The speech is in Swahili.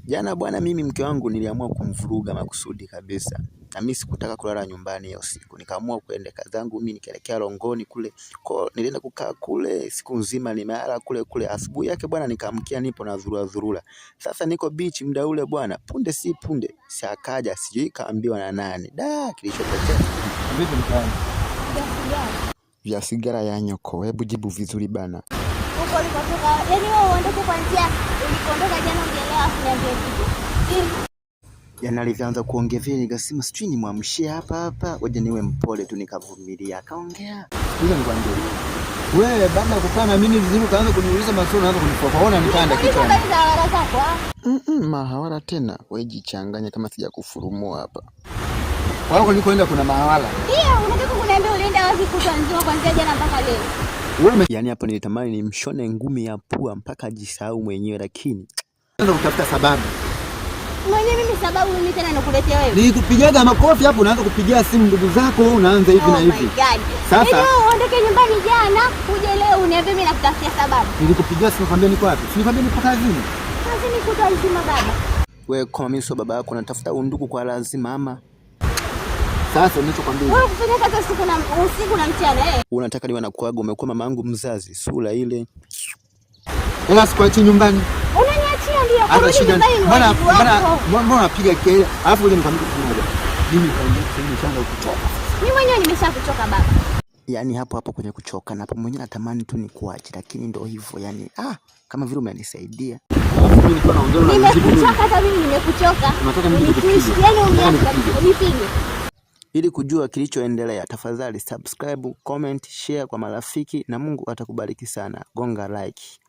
Jana bwana, mimi mke wangu niliamua kumvuruga makusudi kabisa. Na mimi sikutaka kulala nyumbani hiyo siku. Nikaamua kuenda kazangu mimi nikaelekea Longoni kule. Kwa nilienda kukaa kule siku nzima nimelala kule kule. Asubuhi yake bwana nikaamkia nipo na dhurura. Sasa niko beach muda ule bwana. Punde si punde. Akaja sijui kaambiwa na nani. Kilichotokea. Vipi mtaani? Vya sigara ya nyoko. Hebu jibu vizuri bana. Huko ulikotoka, yaani wewe uondoke kuanzia ulipoondoka jana ungeelewa afu niambie kitu. Jana alivyoanza kuongea vile nikasema sijui nimwamshie hapa. Ngoja niwe mpole tu nikavumilia. Akaongea. Ngoja nikwambie. Wewe baada ya kukaa na mimi vizuri kaanza kuniuliza maswali unaanza kunifafaona nipanda kichwa. Mahawala tena. Wewe jichanganye kama sijakufurumua hapa. Wako nilikoenda kuna mahawala. Ndio, unataka kuniambia ulienda wapi kutwa nzima kuanzia jana mpaka leo? Yaani hapo nilitamani nimshone ngumi ya pua mpaka ajisahau mwenyewe, lakini naanza kutafuta sababu. Mwenye mimi sababu mimi tena nakuletea wewe. Nilikupigaga makofi hapo unaanza kupigia simu ndugu zako unaanza hivi na hivi. Oh my God. Sasa wewe uondoke nyumbani jana, uje leo uniambie mimi nakutafutia sababu. Nilikupigia simu kwambia niko wapi? Nikwambia nipo kazini. Kazini kutwa nzima baba. Wewe kama mimi sio baba yako natafuta undugu kwa lazima ama? Sasa ninachokwambia. Wewe kufanya kazi usiku na mchana Unataka niwe na kuaga umekuwa mamangu mzazi, sura ile. Ela sikuachi nyumbani. Unaniachia ndio. Hata shida. Mbona unapiga kelele? Alafu uje nikamwambia kitu moja. Mimi nimeshaanza kuchoka. Mimi mwenyewe nimeshakuchoka baba. Yaani hapo kwenye kuchoka na hapo mwenyewe natamani tu nikuache, lakini ndio hivyo yani kama vile umenisaidia. Mimi niko naongea na nimekuchoka, hata mimi nimekuchoka. Unataka mimi nikupige? Yaani unipige. Ili kujua kilichoendelea, tafadhali subscribe, comment, share kwa marafiki na Mungu atakubariki sana. Gonga like.